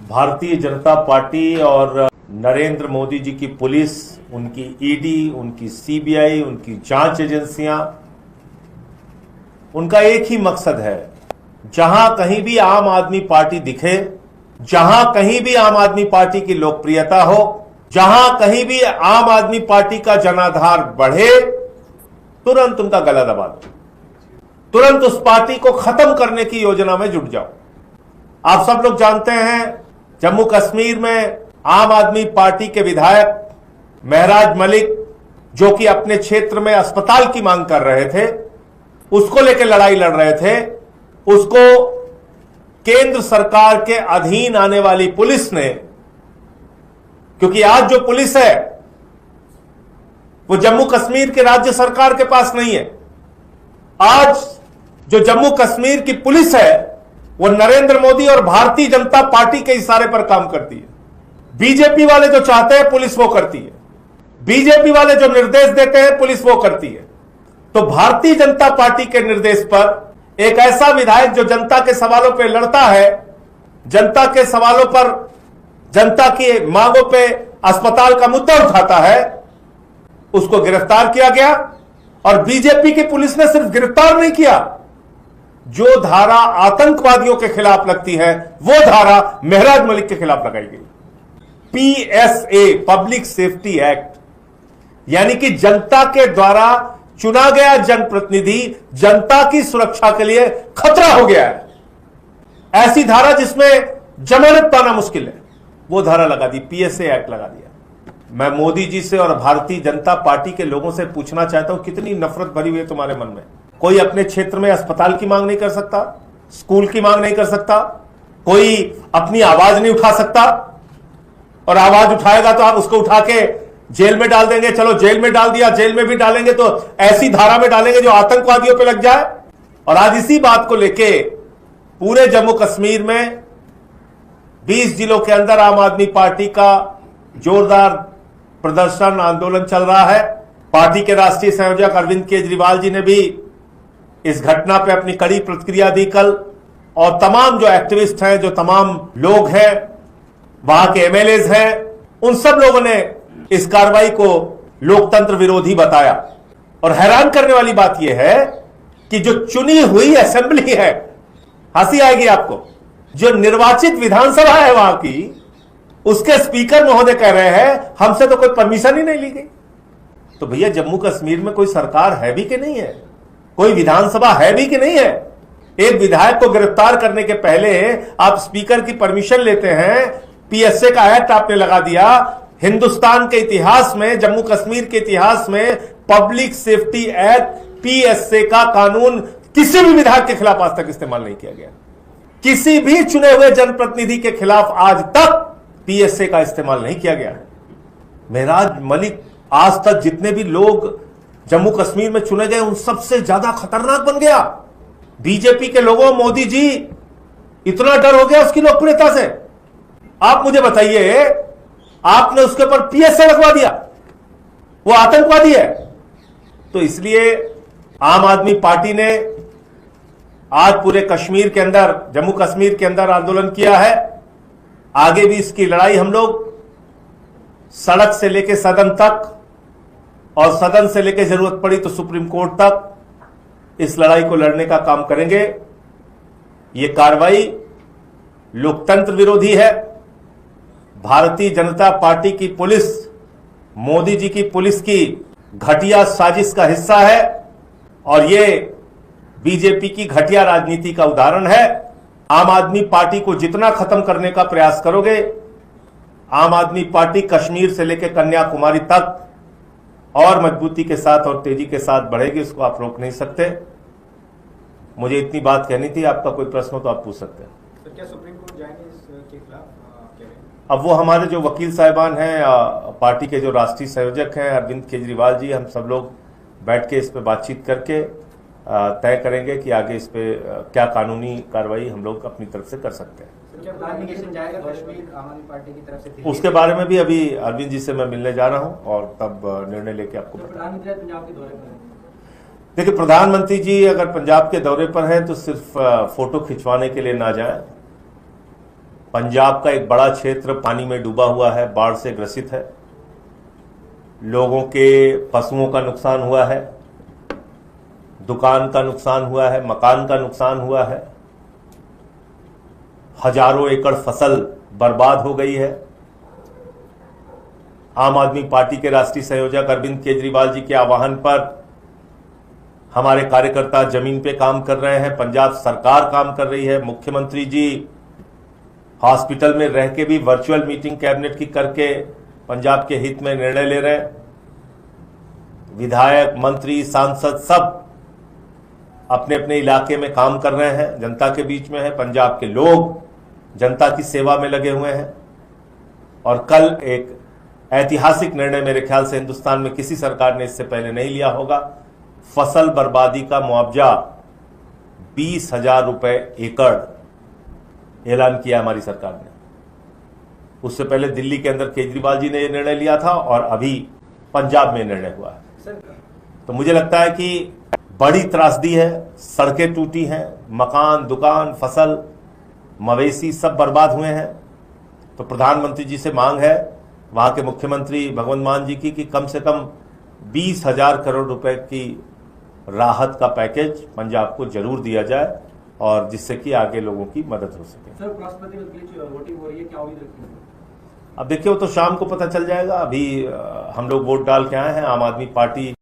Bharatiya Janata party और नरेंद्र मोदी जी की police, उनकी ईडी, उनकी सीबीआई, उनकी जांच एजेंसियां, उनका एक ही मकसद है, जहां कहीं भी आम आदमी पार्टी दिखे, जहां कहीं भी आम आदमी पार्टी की लोकप्रियता हो, जहां कहीं भी आम आदमी पार्टी का जनाधार बढ़े, तुरंत उनका गला दबा दो, तुरंत उस पार्टी को खत्म करने की योजना में जुट जाओ। आप सब लोग जानते हैं, जम्मू कश्मीर में आम आदमी पार्टी के विधायक महराज मलिक, जो कि अपने क्षेत्र में अस्पताल की मांग कर रहे थे, उसको लेकर लड़ाई लड़ रहे थे, उसको केंद्र सरकार के अधीन आने वाली पुलिस ने, क्योंकि आज जो पुलिस है वो जम्मू कश्मीर के राज्य सरकार के पास नहीं है। आज जो जम्मू कश्मीर की पुलिस है वो नरेंद्र मोदी और भारतीय जनता पार्टी के इशारे पर काम करती है। बीजेपी वाले जो चाहते हैं पुलिस वो करती है, बीजेपी वाले जो निर्देश देते हैं पुलिस वो करती है। तो भारतीय जनता पार्टी के निर्देश पर एक ऐसा विधायक जो जनता के सवालों पर लड़ता है, जनता के सवालों पर, जनता की मांगों पे अस्पताल का मुद्दा उठाता है, उसको गिरफ्तार किया गया। और बीजेपी की पुलिस ने सिर्फ गिरफ्तार नहीं किया, जो धारा आतंकवादियों के खिलाफ लगती है वो धारा महराज मलिक के खिलाफ लगाई गई। पीएसए, पब्लिक सेफ्टी एक्ट, यानी कि जनता के द्वारा चुना गया जनप्रतिनिधि जनता की सुरक्षा के लिए खतरा हो गया है, ऐसी धारा जिसमें जमानत पाना मुश्किल है, वो धारा लगा दी, पीएसए एक्ट लगा दिया। मैं मोदी जी से और भारतीय जनता पार्टी के लोगों से पूछना चाहता हूं, कितनी नफरत भरी हुई है तुम्हारे मन में? कोई अपने क्षेत्र में अस्पताल की मांग नहीं कर सकता, स्कूल की मांग नहीं कर सकता, कोई अपनी आवाज नहीं उठा सकता, और आवाज उठाएगा तो आप उसको उठा के जेल में डाल देंगे। चलो जेल में डाल दिया, जेल में भी डालेंगे तो ऐसी धारा में डालेंगे जो आतंकवादियों पे लग जाए। और आज इसी बात को लेके पूरे जम्मू कश्मीर में 20 जिलों के अंदर आम आदमी पार्टी का जोरदार प्रदर्शन, आंदोलन चल रहा है। पार्टी के राष्ट्रीय संयोजक अरविंद केजरीवाल जी ने भी इस घटना पे अपनी कड़ी प्रतिक्रिया दी कल, और तमाम जो एक्टिविस्ट हैं, जो तमाम लोग हैं, वहां के एमएलएज हैं, उन सब लोगों ने इस कार्रवाई को लोकतंत्र विरोधी बताया। और हैरान करने वाली बात यह है कि जो चुनी हुई असेंबली है, हंसी आएगी आपको, जो निर्वाचित विधानसभा है वहां की, उसके स्पीकर महोदय कह रहे हैं हमसे तो कोई परमिशन ही नहीं ली गई। तो भैया, जम्मू कश्मीर में कोई सरकार है भी कि नहीं है? कोई विधानसभा है भी कि नहीं है? एक विधायक को गिरफ्तार करने के पहले आप स्पीकर की परमिशन लेते हैं, पीएसए का एक्ट आपने लगा दिया। हिंदुस्तान के इतिहास में, जम्मू कश्मीर के इतिहास में पब्लिक सेफ्टी एक्ट, पीएसए का कानून किसी भी विधायक के खिलाफ आज तक इस्तेमाल नहीं किया गया। किसी भी चुने हुए जनप्रतिनिधि के खिलाफ आज तक पीएसए का इस्तेमाल नहीं किया गया। महराज मलिक आज तक जितने भी लोग जम्मू कश्मीर में चुने गए उन सबसे ज्यादा खतरनाक बन गया। बीजेपी के लोगों, मोदी जी इतना डर हो गया उसकी लोकप्रियता से। आप मुझे बताइए, आपने उसके ऊपर पीएसए लगवा दिया, वो आतंकवादी है। तो इसलिए आम आदमी पार्टी ने आज पूरे कश्मीर के अंदर, जम्मू कश्मीर के अंदर आंदोलन किया है। आगे भी इसकी लड़ाई हम लोग सड़क से लेकर सदन तक, और सदन से लेकर जरूरत पड़ी तो सुप्रीम कोर्ट तक इस लड़ाई को लड़ने का काम करेंगे। ये कार्रवाई लोकतंत्र विरोधी है। भारतीय जनता पार्टी की पुलिस, मोदी जी की पुलिस की घटिया साजिश का हिस्सा है, और ये बीजेपी की घटिया राजनीति का उदाहरण है। आम आदमी पार्टी को जितना खत्म करने का प्रयास करोगे, आम आदमी पार्टी कश्मीर से लेकर कन्याकुमारी तक और मजबूती के साथ और तेजी के साथ बढ़ेगी, उसको आप रोक नहीं सकते। मुझे इतनी बात कहनी थी। आपका कोई प्रश्न हो तो आप पूछ सकते हैं। सर, क्या सुप्रीम कोर्ट जाएंगे इसके खिलाफ? अब वो हमारे जो वकील साहिबान हैं, पार्टी के जो राष्ट्रीय संयोजक हैं अरविंद केजरीवाल जी, हम सब लोग बैठ के इस पे बातचीत करके तय करेंगे कि आगे इस पे क्या कानूनी कार्रवाई हम लोग अपनी तरफ से कर सकते हैं। जाएगा कश्मीर आम आदमी पार्टी की तरफ से? उसके बारे में भी अभी अरविंद जी से मैं मिलने जा रहा हूं, और तब निर्णय लेके आपको प्रधानमंत्री पंजाब के दौरे पर? देखिए, प्रधानमंत्री जी अगर पंजाब के दौरे पर हैं तो सिर्फ फोटो खिंचवाने के लिए ना जाए। पंजाब का एक बड़ा क्षेत्र पानी में डूबा हुआ है, बाढ़ से ग्रसित है। लोगों के पशुओं का नुकसान हुआ है, दुकान का नुकसान हुआ है, मकान का नुकसान हुआ है, हजारों एकड़ फसल बर्बाद हो गई है। आम आदमी पार्टी के राष्ट्रीय संयोजक अरविंद केजरीवाल जी के आह्वान पर हमारे कार्यकर्ता जमीन पे काम कर रहे हैं, पंजाब सरकार काम कर रही है। मुख्यमंत्री जी हॉस्पिटल में रह के भी वर्चुअल मीटिंग कैबिनेट की करके पंजाब के हित में निर्णय ले रहे हैं। विधायक, मंत्री, सांसद सब अपने अपने इलाके में काम कर रहे हैं, जनता के बीच में है। पंजाब के लोग जनता की सेवा में लगे हुए हैं और कल एक ऐतिहासिक निर्णय मेरे ख्याल से हिंदुस्तान में किसी सरकार ने इससे पहले नहीं लिया होगा। फसल बर्बादी का मुआवजा 20,000 रुपए एकड़ ऐलान किया हमारी सरकार ने। उससे पहले दिल्ली के अंदर केजरीवाल जी ने यह निर्णय लिया था और अभी पंजाब में निर्णय हुआ है। तो मुझे लगता है कि बड़ी त्रासदी है, सड़कें टूटी हैं, मकान, दुकान, फसल, मवेशी सब बर्बाद हुए हैं। तो प्रधानमंत्री जी से मांग है वहां के मुख्यमंत्री भगवंत मान जी की कि कम से कम 20,000 करोड़ रुपए की राहत का पैकेज पंजाब को जरूर दिया जाए और जिससे कि आगे लोगों की मदद हो सके। सर, उपराष्ट्रपति पद के लिए वोटिंग हो रही है, क्या उम्मीद रखते हैं? अब देखिए वो तो शाम को पता चल जाएगा। अभी हम लोग वोट डाल के आए हैं। आम आदमी पार्टी